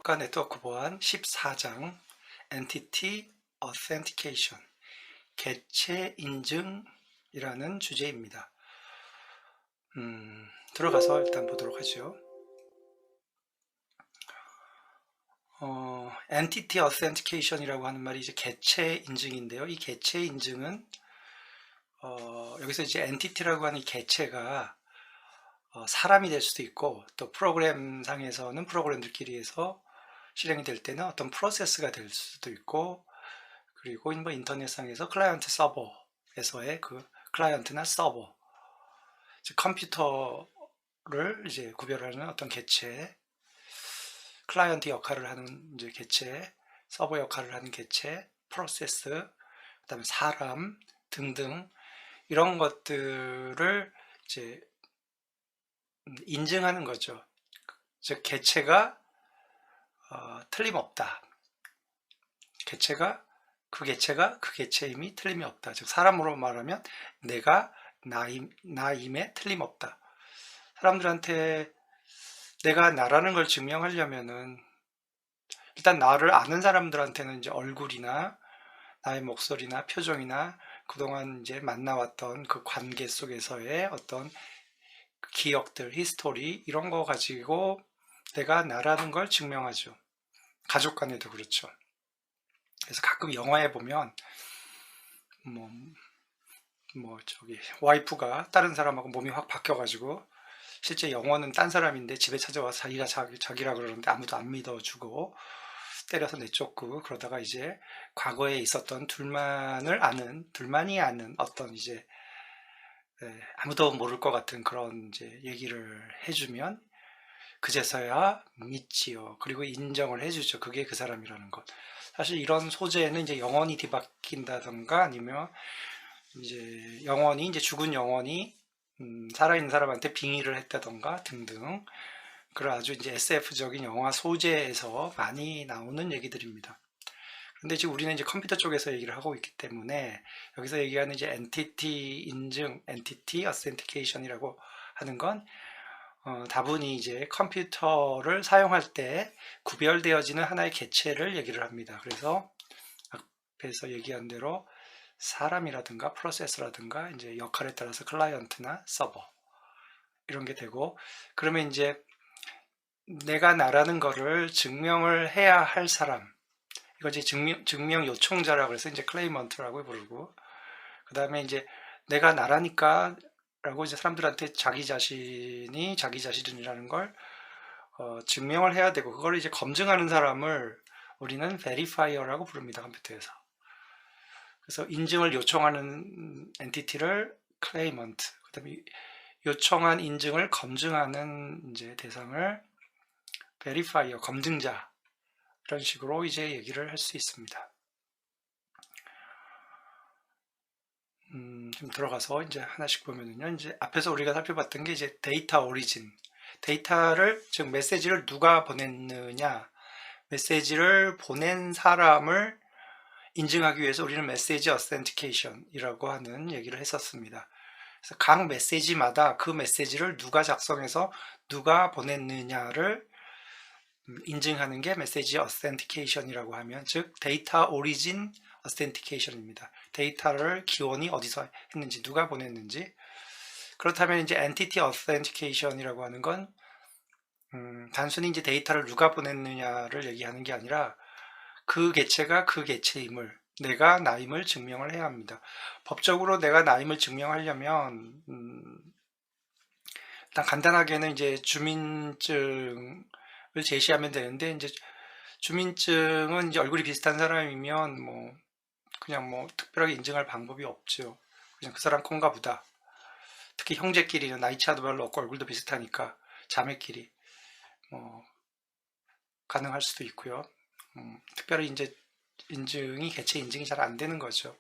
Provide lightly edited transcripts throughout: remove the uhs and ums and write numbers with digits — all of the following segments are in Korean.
국가 네트워크 보안 14장 Entity Authentication 개체 인증이라는 주제입니다. 들어가서 일단 보도록 하죠. Entity Authentication이라고 하는 말이 이제 개체 인증인데요. 이 개체 인증은 여기서 이제 Entity라고 하는 이 개체가 사람이 될 수도 있고, 또 프로그램 상에서는 프로그램들끼리 해서 실행이 될 때는 어떤 프로세스가 될 수도 있고, 그리고 뭐 인터넷상에서 클라이언트 서버에서의 그 클라이언트나 서버, 즉 컴퓨터를 이제 구별하는 어떤 개체, 클라이언트 역할을 하는 이제 개체, 서버 역할을 하는 개체, 프로세스, 그다음에 사람 등등 이런 것들을 이제 인증하는 거죠. 즉 개체가 틀림없다. 개체가 그 개체임이 틀림이 없다. 즉 사람으로 말하면 내가 나임에 틀림없다. 사람들한테 내가 나라는 걸 증명하려면은 일단 나를 아는 사람들한테는 이제 얼굴이나 나의 목소리나 표정이나 그동안 이제 만나왔던 그 관계 속에서의 어떤 기억들, 히스토리 이런 거 가지고 내가 나라는 걸 증명하죠. 가족 간에도 그렇죠. 그래서 가끔 영화에 보면 저기 와이프가 다른 사람하고 몸이 확 바뀌어가지고 실제 영혼은 딴 사람인데 집에 찾아와서 자기라 그러는데 아무도 안 믿어주고 때려서 내쫓고 그러다가 이제 과거에 있었던 둘만이 아는 어떤 이제 아무도 모를 것 같은 그런 이제 얘기를 해주면 그제서야 믿지요. 그리고 인정을 해주죠. 그게 그 사람이라는 것. 사실 이런 소재는 이제 영혼이 뒤바뀐다던가 아니면 이제 영혼이 이제 죽은 영혼이 살아있는 사람한테 빙의를 했다던가 등등 그런 아주 이제 SF적인 영화 소재에서 많이 나오는 얘기들입니다. 근데 지금 우리는 이제 컴퓨터 쪽에서 얘기를 하고 있기 때문에 여기서 얘기하는 이제 엔티티 인증, 엔티티 어센티케이션이라고 하는 건 다분히 이제 컴퓨터를 사용할 때 구별되어지는 하나의 개체를 얘기를 합니다. 그래서 앞에서 얘기한 대로 사람이라든가 프로세스라든가 이제 역할에 따라서 클라이언트나 서버 이런 게 되고, 그러면 이제 내가 나라는 거를 증명을 해야 할 사람, 이거 이제 증명 요청자라고 해서 이제 클레이먼트라고 부르고, 그 다음에 이제 내가 나라니까 라고 이제 사람들한테 자기 자신이라는 걸 증명을 해야 되고, 그걸 이제 검증하는 사람을 우리는 베리파이어라고 부릅니다, 컴퓨터에서. 그래서 인증을 요청하는 엔티티를 클레이먼트, 그 다음에 요청한 인증을 검증하는 이제 대상을 베리파이어, 검증자, 이런 식으로 이제 얘기를 할 수 있습니다. 좀 들어가서 이제 하나씩 보면은요, 이제 앞에서 우리가 살펴봤던 게 이제 데이터 오리진, 데이터를, 즉 메시지를 누가 보냈느냐, 메시지를 보낸 사람을 인증하기 위해서 우리는 메시지 어센티케이션이라고 하는 얘기를 했었습니다. 그래서 각 메시지마다 그 메시지를 누가 작성해서 누가 보냈느냐를 인증하는 게 메시지 어센티케이션이라고 하면, 즉 데이터 오리진 어센티케이션입니다. 데이터를 기원이 어디서 했는지, 누가 보냈는지. 그렇다면 이제 엔티티 어센티케이션이라고 하는 건 단순히 이제 데이터를 누가 보냈느냐를 얘기하는 게 아니라 그 개체가 그 개체임을, 내가 나임을 증명을 해야 합니다. 법적으로 내가 나임을 증명하려면 일단 간단하게는 이제 주민증을 제시하면 되는데, 이제 주민증은 이제 얼굴이 비슷한 사람이면 그냥 특별하게 인증할 방법이 없죠. 그냥 그 사람 콩가 보다. 특히 형제끼리는 나이 차도 별로 없고 얼굴도 비슷하니까 자매끼리 가능할 수도 있고요. 특별히 이제 개체 인증이 잘 안 되는 거죠.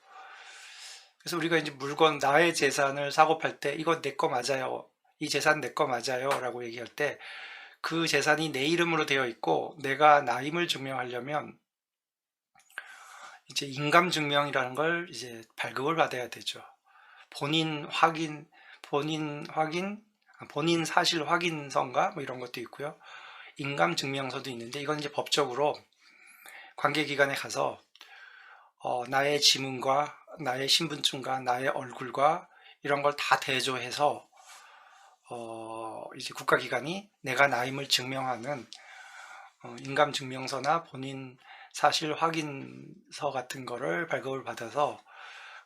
그래서 우리가 이제 물건, 나의 재산을 사고 팔 때 이거 내 거 맞아요, 이 재산 내 거 맞아요 라고 얘기할 때 그 재산이 내 이름으로 되어 있고 내가 나임을 증명하려면 이제 인감증명이라는 걸 이제 발급을 받아야 되죠. 본인 사실 확인서인가 이런 것도 있고요. 인감증명서도 있는데, 이건 이제 법적으로 관계기관에 가서 나의 지문과 나의 신분증과 나의 얼굴과 이런 걸 다 대조해서 이제 국가기관이 내가 나임을 증명하는 인감증명서나 본인 사실 확인서 같은 거를 발급을 받아서,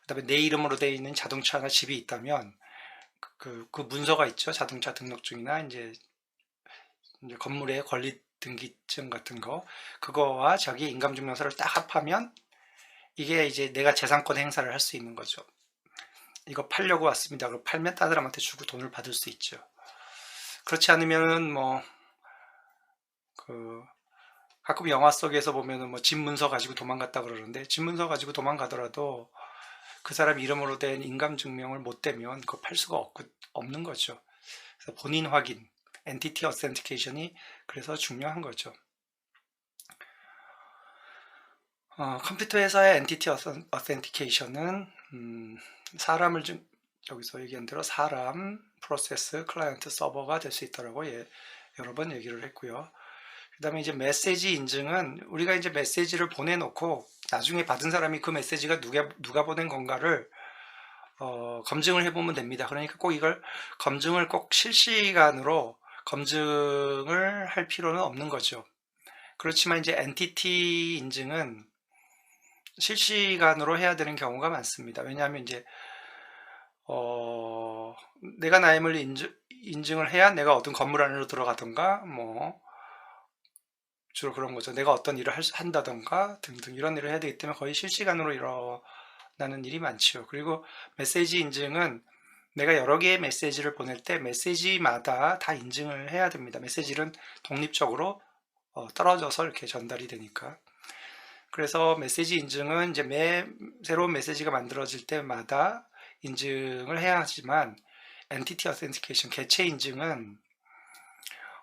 그 다음에 내 이름으로 되어 있는 자동차나 집이 있다면 그 문서가 있죠. 자동차 등록증이나 이제 건물의 권리 등기증 같은 거, 그거와 자기 인감증명서를 딱 합하면 이게 이제 내가 재산권 행사를 할 수 있는 거죠. 이거 팔려고 왔습니다. 그럼 팔면 다른 사람한테 주고 돈을 받을 수 있죠. 그렇지 않으면은 가끔 영화 속에서 보면은 집 문서 가지고 도망갔다 그러는데, 집 문서 가지고 도망가더라도 그 사람 이름으로 된 인감증명을 못 대면 그거 팔 수가 없는 거죠. 그래서 본인 확인, 엔티티 어센티케이션이 그래서 중요한 거죠. 컴퓨터 회사의 엔티티 어센티케이션은 사람을 여기서 얘기한 대로 사람, 프로세스, 클라이언트, 서버가 될 수 있다라고 여러 번 얘기를 했고요. 그 다음에 이제 메시지 인증은 우리가 이제 메시지를 보내놓고 나중에 받은 사람이 그 메시지가 누가 보낸 건가를 검증을 해보면 됩니다. 그러니까 꼭 이걸 검증을 꼭 실시간으로 검증을 할 필요는 없는 거죠. 그렇지만 이제 엔티티 인증은 실시간으로 해야 되는 경우가 많습니다. 왜냐하면 이제 내가 나임을 인증을 해야 내가 어떤 건물 안으로 들어가던가 주로 그런 거죠. 내가 어떤 일을 한다던가 등등 이런 일을 해야 되기 때문에 거의 실시간으로 일어나는 일이 많죠. 그리고 메시지 인증은 내가 여러 개의 메시지를 보낼 때 메시지마다 다 인증을 해야 됩니다. 메시지는 독립적으로 떨어져서 이렇게 전달이 되니까. 그래서 메시지 인증은 이제 새로운 메시지가 만들어질 때마다 인증을 해야 하지만, 엔티티 어센티케이션, 개체 인증은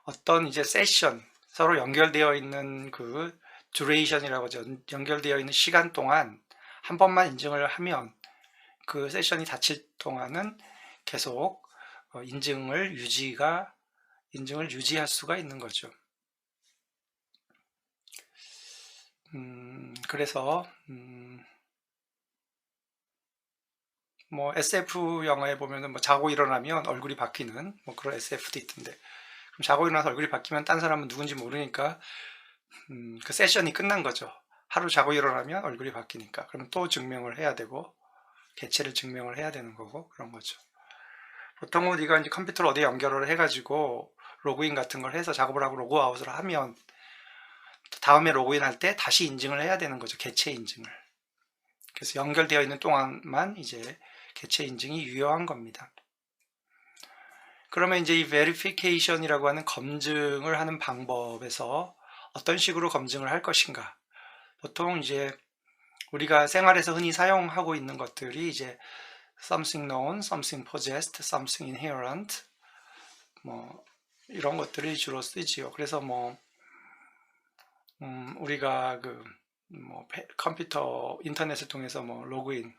어떤 이제 세션, 서로 연결되어 있는 그 듀레이션이라고 하죠. 연결되어 있는 시간 동안 한 번만 인증을 하면 그 세션이 닫힐 동안은 계속 인증을 유지할 수가 있는 거죠. 그래서 SF 영화에 보면은 자고 일어나면 얼굴이 바뀌는 그런 SF도 있던데, 그럼 자고 일어나서 얼굴이 바뀌면 딴 사람은 누군지 모르니까 그 세션이 끝난 거죠. 하루 자고 일어나면 얼굴이 바뀌니까. 그럼 또 증명을 해야 되고, 개체를 증명을 해야 되는 거고, 그런 거죠. 보통은 네가 이제 컴퓨터를 어디 연결을 해가지고 로그인 같은 걸 해서 작업을 하고 로그아웃을 하면 다음에 로그인 할 때 다시 인증을 해야 되는 거죠. 개체 인증을. 그래서 연결되어 있는 동안만 이제 개체 인증이 유효한 겁니다. 그러면 이제 이 verification이라고 하는 검증을 하는 방법에서 어떤 식으로 검증을 할 것인가? 보통 이제 우리가 생활에서 흔히 사용하고 있는 것들이 이제 something known, something possessed, something inherent, 이런 것들이 주로 쓰지요. 그래서 우리가 컴퓨터 인터넷을 통해서 로그인,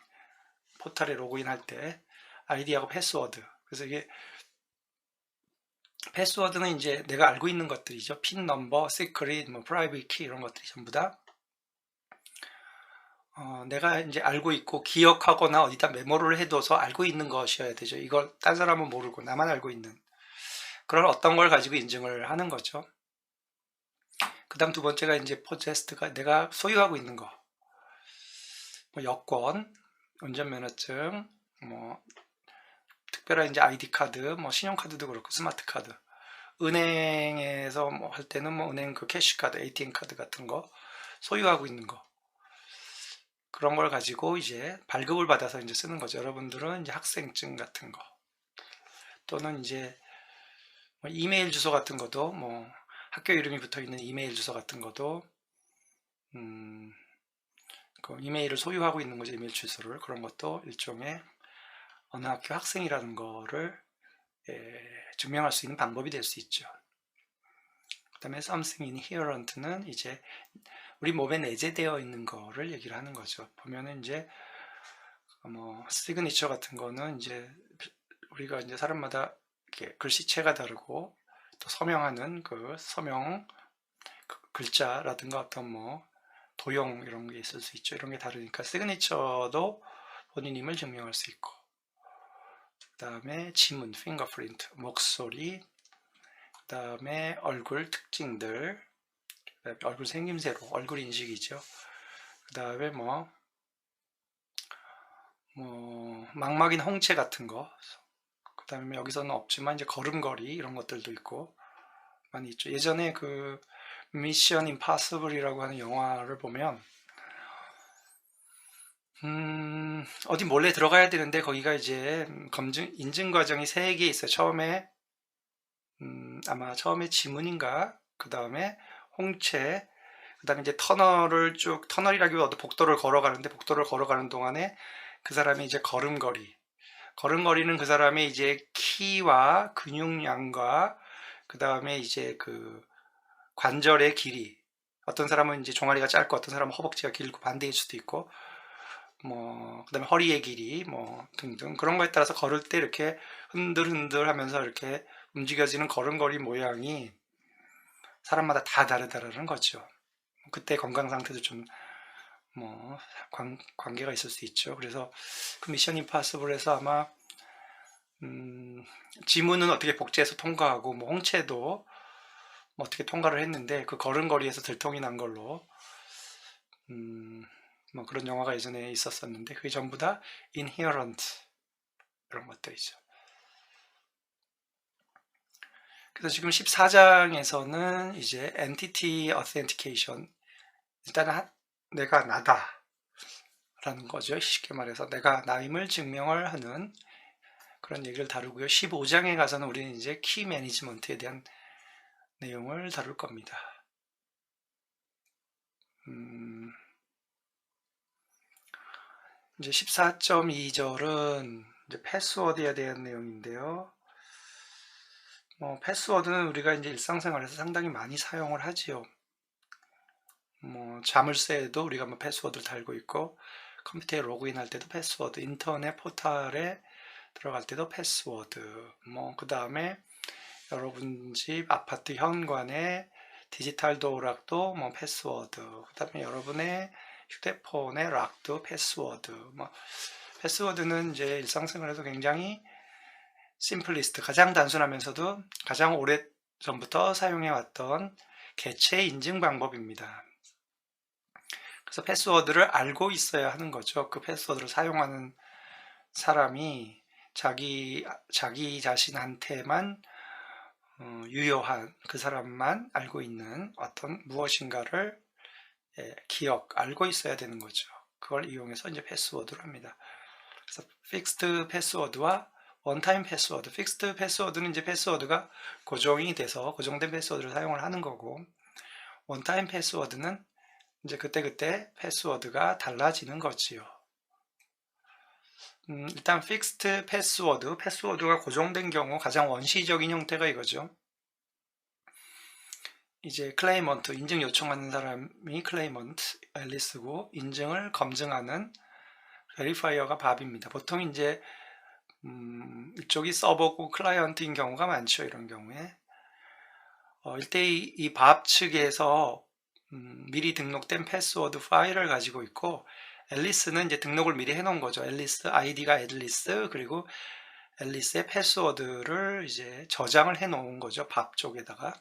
포털에 로그인 할 때 아이디하고 패스워드. 그래서 이게 패스워드는 이제 내가 알고 있는 것들이죠. 핀 넘버, 시크릿, 프라이빗 키 이런 것들이 전부 다 내가 이제 알고 있고 기억하거나 어디다 메모를 해둬서 알고 있는 것이어야 되죠. 이걸 딴 사람은 모르고 나만 알고 있는 그런 어떤 걸 가지고 인증을 하는 거죠. 그 다음 두 번째가 이제 포제스트가 내가 소유하고 있는 거, 여권, 운전면허증, 특별한 이제 아이디 카드, 신용카드도 그렇고 스마트 카드, 은행에서 할 때는 은행 그 캐시카드, ATM 카드 같은 거 소유하고 있는 거, 그런 걸 가지고 이제 발급을 받아서 이제 쓰는 거죠. 여러분들은 이제 학생증 같은 거, 또는 이제 이메일 주소 같은 것도 학교 이름이 붙어 있는 이메일 주소 같은 것도 그 이메일을 소유하고 있는 거죠. 이메일 주소를. 그런 것도 일종의 어느 학교 학생이라는 거를 증명할 수 있는 방법이 될 수 있죠. 그 다음에 something inherent는 이제 우리 몸에 내재되어 있는 거를 얘기를 하는 거죠. 보면은 이제 시그니처 같은 거는 이제 우리가 이제 사람마다 이렇게 글씨체가 다르고 또 서명하는 그 서명 글자라든가 어떤 뭐 도형 이런 게 있을 수 있죠. 이런 게 다르니까 시그니처도 본인 힘을 증명할 수 있고, 그 다음에 지문, 핑거프린트, 목소리, 그 다음에 얼굴 특징들, 그다음에 얼굴 생김새로 얼굴 인식이죠. 그 다음에 망막인 홍채 같은 거, 그 다음에 여기서는 없지만 이제 걸음걸이 이런 것들도 있고 많이 있죠. 예전에 그 미션 임파서블이라고 하는 영화를 보면 어디 몰래 들어가야 되는데 거기가 이제 인증 과정이 3개 있어요. 처음에 아마 처음에 지문인가, 그 다음에 홍채, 그 다음에 이제 터널이라기보다 복도를 걸어가는데, 복도를 걸어가는 동안에 그 사람이 이제 걸음걸이는 그 사람의 이제 키와 근육량과 그 다음에 이제 그 관절의 길이, 어떤 사람은 이제 종아리가 짧고 어떤 사람은 허벅지가 길고 반대일 수도 있고, 그 다음에 허리의 길이 등등 그런 거에 따라서 걸을 때 이렇게 흔들흔들 하면서 이렇게 움직여지는 걸음걸이 모양이 사람마다 다 다르다라는 거죠. 그때 건강 상태도 좀 관계가 있을 수 있죠. 그래서 그 미션 임파서블에서 아마 지문은 어떻게 복제해서 통과하고 홍채도 어떻게 통과를 했는데 그 걸음걸이에서 들통이 난 걸로 그런 영화가 예전에 있었었는데 그게 전부 다 inherent 그런 것들이죠. 그래서 지금 14장에서는 이제 entity authentication, 일단은 내가 나다 라는 거죠. 쉽게 말해서 내가 나임을 증명을 하는 그런 얘기를 다루고요. 15장에 가서는 우리는 이제 키 매니지먼트에 대한 내용을 다룰 겁니다. 이제 14.2절은 이제 패스워드에 대한 내용인데요. 패스워드는 우리가 이제 일상생활에서 상당히 많이 사용을 하지요. 자물쇠에도 우리가 패스워드를 달고 있고, 컴퓨터에 로그인할 때도 패스워드, 인터넷 포털에 들어갈 때도 패스워드, 그 다음에 여러분 집 아파트 현관에 디지털 도어락도 패스워드, 그 다음에 여러분의 휴대폰의 락도 패스워드. 패스워드는 이제 일상생활에서 굉장히 심플리스트, 가장 단순하면서도 가장 오래 전부터 사용해왔던 개체 인증 방법입니다. 그래서 패스워드를 알고 있어야 하는 거죠. 그 패스워드를 사용하는 사람이 자기 자신한테만 유효한, 그 사람만 알고 있는 어떤 무엇인가를 알고 있어야 되는 거죠. 그걸 이용해서 이제 패스워드를 합니다. 그래서 픽스드 패스워드와 원타임 패스워드. 픽스드 패스워드는 이제 패스워드가 고정이 돼서 고정된 패스워드를 사용을 하는 거고, 원타임 패스워드는 이제 그때그때 패스워드가 달라지는 거지요. 일단 픽스드 패스워드가 고정된 경우 가장 원시적인 형태가 이거죠. 이제 클레이먼트, 인증 요청하는 사람이 클레이먼트, 앨리스고, 인증을 검증하는 베리파이어가 밥입니다. 보통 이제 이쪽이 서버고 클라이언트인 경우가 많죠. 이런 경우에 이때 이 밥 측에서 미리 등록된 패스워드 파일을 가지고 있고, 앨리스는 이제 등록을 미리 해놓은 거죠. 앨리스 아이디가 앨리스, 그리고 앨리스의 패스워드를 이제 저장을 해놓은 거죠. 밥 쪽에다가.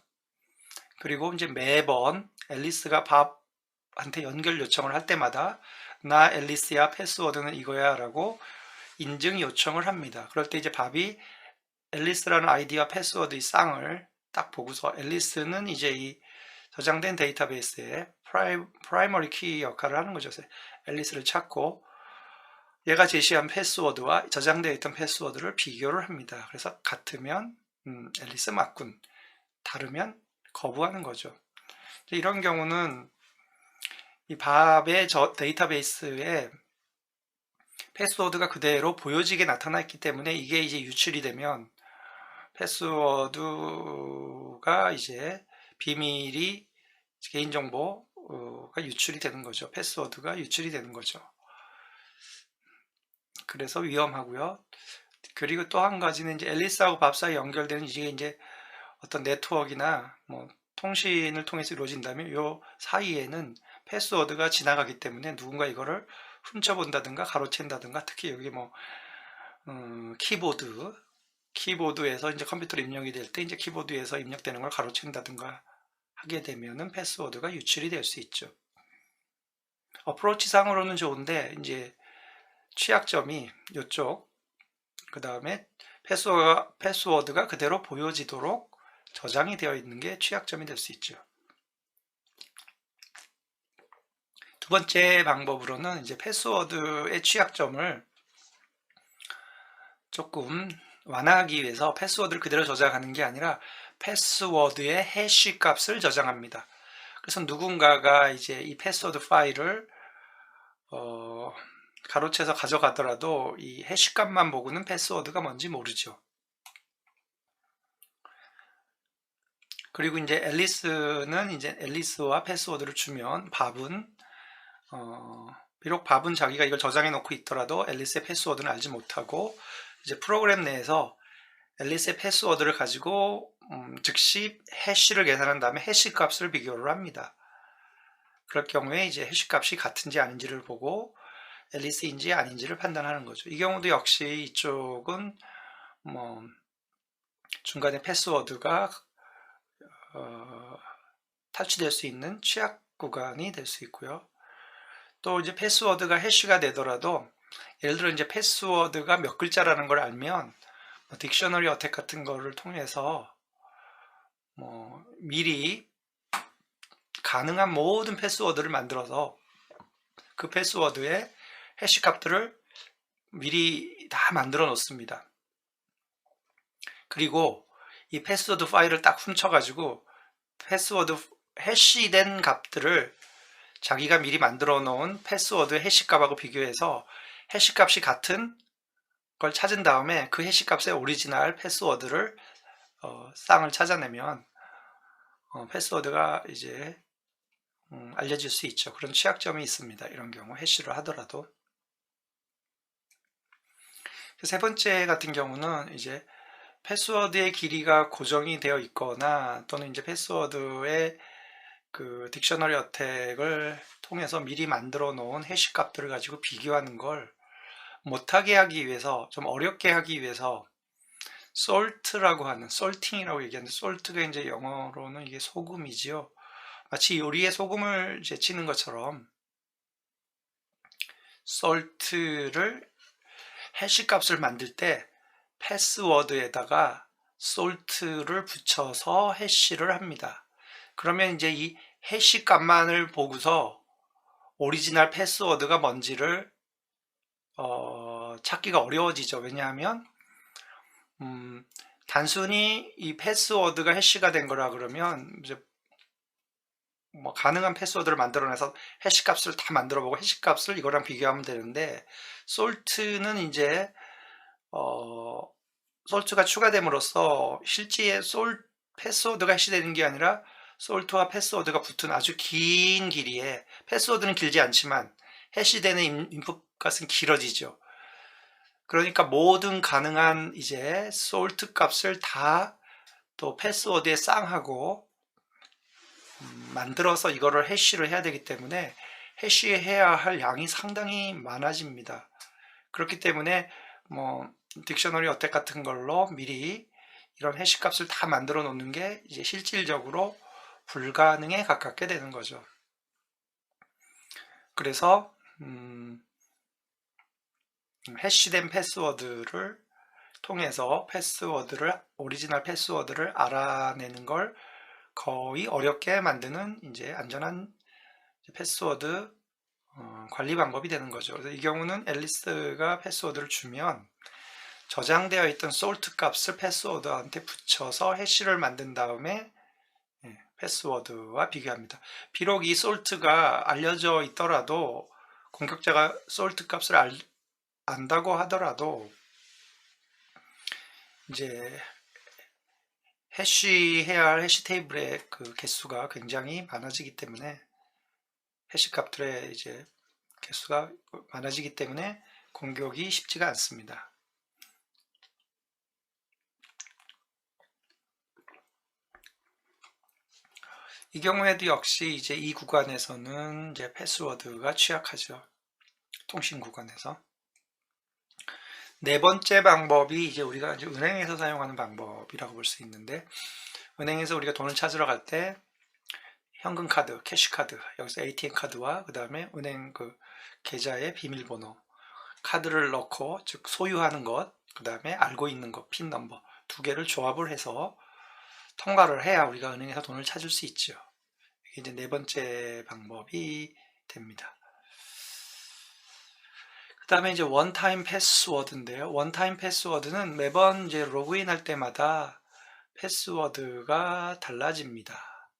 그리고 이제 매번 앨리스가 밥한테 연결 요청을 할 때마다 나 앨리스야, 패스워드는 이거야 라고 인증 요청을 합니다. 그럴 때 이제 밥이 앨리스라는 아이디와 패스워드의 쌍을 딱 보고서, 앨리스는 이제 이 저장된 데이터베이스에 프라이머리 키 역할을 하는 거죠. 앨리스를 찾고 얘가 제시한 패스워드와 저장되어 있던 패스워드를 비교를 합니다. 그래서 같으면 앨리스 맞군, 다르면 거부하는 거죠. 이런 경우는 이 밥의 데이터베이스에 패스워드가 그대로 보여지게 나타나 있기 때문에 이게 이제 유출이 되면 패스워드가 이제 비밀이, 개인정보가 유출이 되는 거죠. 패스워드가 유출이 되는 거죠. 그래서 위험하고요. 그리고 또 한 가지는 이제 앨리스하고 밥 사이 연결되는 이게 이제 어떤 네트워크나 뭐 통신을 통해서 이루어진다면 요 사이에는 패스워드가 지나가기 때문에 누군가 이거를 훔쳐본다든가 가로챈다든가, 특히 여기 뭐 키보드에서 이제 컴퓨터로 입력이 될 때 이제 키보드에서 입력되는 걸 가로챈다든가 하게 되면은 패스워드가 유출이 될 수 있죠. 어프로치 상으로는 좋은데 이제 취약점이 이쪽, 그 다음에 패스워드가 그대로 보여지도록 저장이 되어 있는 게 취약점이 될 수 있죠. 두 번째 방법으로는 이제 패스워드의 취약점을 조금 완화하기 위해서 패스워드를 그대로 저장하는 게 아니라 패스워드의 해시 값을 저장합니다. 그래서 누군가가 이제 이 패스워드 파일을 가로채서 가져가더라도 이 해시 값만 보고는 패스워드가 뭔지 모르죠. 그리고 이제 앨리스와 패스워드를 주면 비록 밥은 자기가 이걸 저장해 놓고 있더라도 앨리스의 패스워드는 알지 못하고 이제 프로그램 내에서 앨리스의 패스워드를 가지고 즉시 해시를 계산한 다음에 해시 값을 비교를 합니다. 그럴 경우에 이제 해시 값이 같은지 아닌지를 보고 앨리스인지 아닌지를 판단하는 거죠. 이 경우도 역시 이쪽은 뭐 중간에 패스워드가 탈취될 수 있는 취약 구간이 될 수 있고요. 또 이제 패스워드가 해시가 되더라도 예를 들어 이제 패스워드가 몇 글자라는 걸 알면 뭐 딕셔너리 어택 같은 거를 통해서 뭐 미리 가능한 모든 패스워드를 만들어서 그 패스워드의 해시 값들을 미리 다 만들어 놓습니다. 그리고 이 패스워드 파일을 딱 훔쳐가지고 패스워드 해시된 값들을 자기가 미리 만들어 놓은 패스워드 해시 값하고 비교해서 해시 값이 같은 걸 찾은 다음에 그 해시 값의 오리지널 패스워드를 쌍을 찾아내면 패스워드가 이제 알려질 수 있죠. 그런 취약점이 있습니다. 이런 경우 해시를 하더라도. 세 번째 같은 경우는 이제 패스워드의 길이가 고정이 되어 있거나 또는 이제 패스워드의 그 딕셔너리 어택을 통해서 미리 만들어 놓은 해시 값들을 가지고 비교하는 걸 못하게 하기 위해서, 좀 어렵게 하기 위해서 솔트라고 하는, 솔팅이라고 얘기하는데, 솔트가 이제 영어로는 이게 소금이지요. 마치 요리에 소금을 제치는 것처럼 솔트를 해시 값을 만들 때 패스워드에다가 솔트를 붙여서 해시를 합니다. 그러면 이제 이 해시 값만을 보고서 오리지널 패스워드가 뭔지를 찾기가 어려워지죠. 왜냐하면 단순히 이 패스워드가 해시가 된 거라 그러면 이제 뭐 가능한 패스워드를 만들어내서 해시 값을 다 만들어보고 해시 값을 이거랑 비교하면 되는데, 솔트는 이제 솔트가 추가됨으로써 실제 패스워드가 해시되는 게 아니라 솔트와 패스워드가 붙은 아주 긴 길이에, 패스워드는 길지 않지만 해시되는 인풋 값은 길어지죠. 그러니까 모든 가능한 이제 솔트 값을 다 또 패스워드에 쌍하고 만들어서 이거를 해시를 해야 되기 때문에 해시해야 할 양이 상당히 많아집니다. 그렇기 때문에 뭐 딕셔너리 어택 같은 걸로 미리 이런 해시 값을 다 만들어 놓는 게 이제 실질적으로 불가능에 가깝게 되는 거죠. 그래서 해시된 패스워드를 통해서 오리지널 패스워드를 알아내는 걸 거의 어렵게 만드는 이제 안전한 패스워드 관리 방법이 되는 거죠. 그래서 이 경우는 앨리스가 패스워드를 주면 저장되어 있던 솔트 값을 패스워드한테 붙여서 해시를 만든 다음에 패스워드와 비교합니다. 비록 이 솔트가 알려져 있더라도, 공격자가 솔트 값을 안다고 하더라도 이제 해시해야 할 해시 테이블의 그 개수가 굉장히 많아지기 때문에, 해시 값들의 이제 개수가 많아지기 때문에 공격이 쉽지가 않습니다. 이 경우에도 역시 이제 이 구간에서는 이제 패스워드가 취약하죠. 통신 구간에서. 네 번째 방법이 이제 우리가 이제 은행에서 사용하는 방법이라고 볼 수 있는데, 은행에서 우리가 돈을 찾으러 갈 때 현금 카드, 캐시 카드, 여기서 ATM 카드와 그 다음에 은행 그 계좌의 비밀번호, 카드를 넣고, 즉 소유하는 것, 그 다음에 알고 있는 것, 핀 넘버 두 개를 조합을 해서 통과를 해야 우리가 은행에서 돈을 찾을 수 있죠. 이게 이제 네 번째 방법이 됩니다. 그 다음에 이제 원타임 패스워드인데요. 원타임 패스워드는 매번 이제 로그인 할 때마다 패스워드가 달라집니다.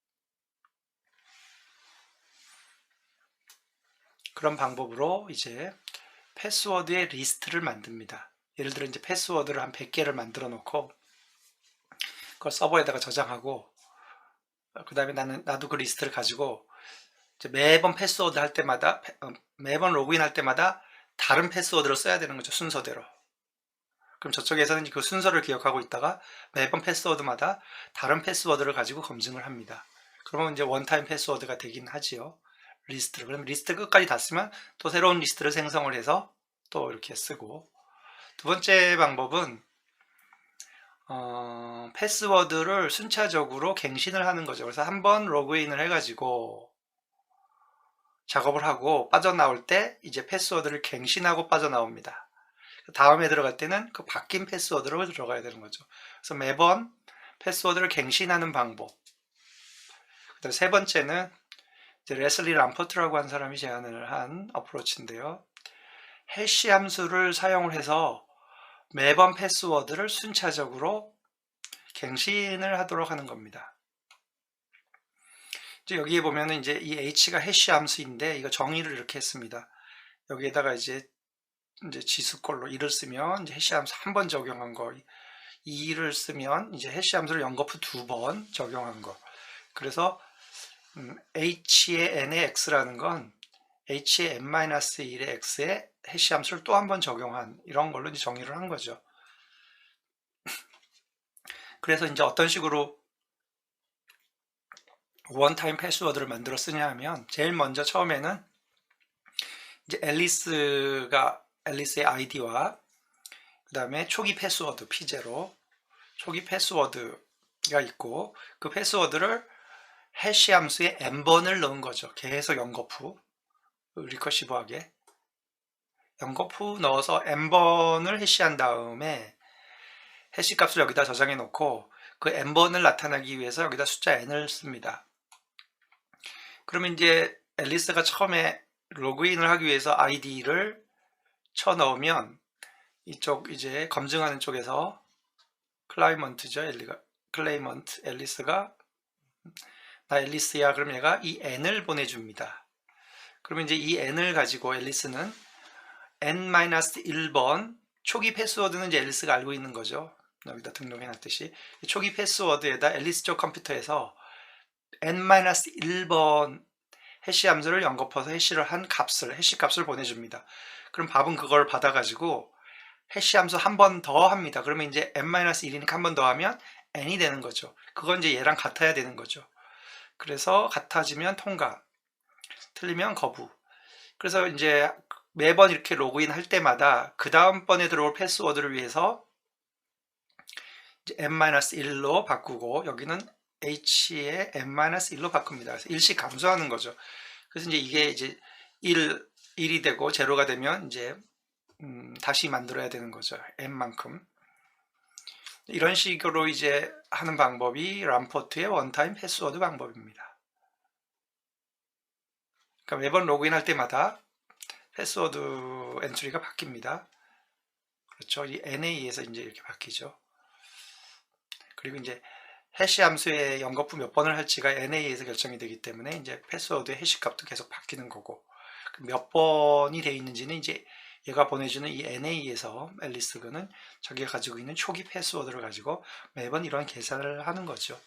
그런 방법으로 이제 패스워드의 리스트를 만듭니다. 예를 들어 이제 패스워드를 한 100개를 만들어 놓고 그걸 서버에다가 저장하고, 그 다음에 나도 그 리스트를 가지고 이제 매번 패스워드 할 때마다 매번 로그인 할 때마다 다른 패스워드를 써야 되는 거죠. 순서대로. 그럼 저쪽에서는 그 순서를 기억하고 있다가 매번 패스워드마다 다른 패스워드를 가지고 검증을 합니다. 그러면 이제 원타임 패스워드가 되긴 하지요. 리스트를. 그럼 리스트 끝까지 다 쓰면 또 새로운 리스트를 생성을 해서 또 이렇게 쓰고, 두 번째 방법은 패스워드를 순차적으로 갱신을 하는 거죠. 그래서 한번 로그인을 해가지고 작업을 하고 빠져나올 때 이제 패스워드를 갱신하고 빠져나옵니다. 다음에 들어갈 때는 그 바뀐 패스워드로 들어가야 되는 거죠. 그래서 매번 패스워드를 갱신하는 방법. 그다음 세 번째는 이제 레슬리 람포트라고 한 사람이 제안을 한 어프로치인데요. 해시 함수를 사용을 해서 매번 패스워드를 순차적으로 갱신을 하도록 하는 겁니다. 이제 여기에 보면은 이제 이 h가 해시 함수인데 이거 정의를 이렇게 했습니다. 여기에다가 이제 지수꼴로 1을 쓰면 이제 해시 함수 한 번 적용한 거, 2를 쓰면 이제 해시 함수를 연거푸 2번 적용한 거. 그래서 h의 n의 x라는 건 h의 n-1의 x에 해시 함수를 또 한 번 적용한 이런 걸로 이제 정의를 한 거죠. 그래서 이제 어떤 식으로 원타임 패스워드를 만들어 쓰냐 하면, 제일 먼저 처음에는 이제 앨리스의 아이디와 그 다음에 초기 패스워드 P0 초기 패스워드가 있고, 그 패스워드를 해시 함수에 n번을 넣은 거죠. 계속 연거푸 리커시브하게 연거푸 넣어서 n번을 해시한 다음에 해시 값을 여기다 저장해 놓고 그 n번을 나타나기 위해서 여기다 숫자 n을 씁니다. 그러면 이제 앨리스가 처음에 로그인을 하기 위해서 아이디를 쳐 넣으면 이쪽 이제 검증하는 쪽에서 클라이먼트죠. 앨리스가 나 앨리스야. 그럼 얘가 이 n을 보내줍니다. 그러면 이제 이 n을 가지고 앨리스는 n-1번 초기 패스워드는 이제 앨리스가 알고 있는 거죠. 여기다 등록해 놨듯이 초기 패스워드에다 앨리스 쪽 컴퓨터에서 n-1번 해시 함수를 연거푸어서 해시를 한 값을, 해시 값을 보내줍니다. 그럼 밥은 그걸 받아가지고 해시 함수 한 번 더 합니다. 그러면 이제 n-1이니까 한 번 더 하면 n이 되는 거죠. 그건 이제 얘랑 같아야 되는 거죠. 그래서 같아지면 통과, 틀리면 거부. 그래서 이제 매번 이렇게 로그인 할 때마다 그 다음번에 들어올 패스워드를 위해서 이제 n-1로 바꾸고, 여기는 h의 n-1로 바꿉니다. 그래서 일씩 감소하는 거죠. 그래서 이제 이게 이제 1이 되고 제로가 되면 이제 다시 만들어야 되는 거죠. n만큼. 이런 식으로 이제 하는 방법이 람포트의 원타임 패스워드 방법입니다. 그러니까 매번 로그인 할 때마다 패스워드 엔트리가 바뀝니다. 그렇죠. 이 n에 의해서 이제 이렇게 바뀌죠. 그리고 이제 해시 함수의 연거푸 몇 번을 할지가 n에 의해서 결정이 되기 때문에 이제 패스워드의 해시 값도 계속 바뀌는 거고, 몇 번이 되어 있는지는 이제 얘가 보내주는 이 n에 의해서 앨리스는 자기가 가지고 있는 초기 패스워드를 가지고 매번 이런 계산을 하는 거죠.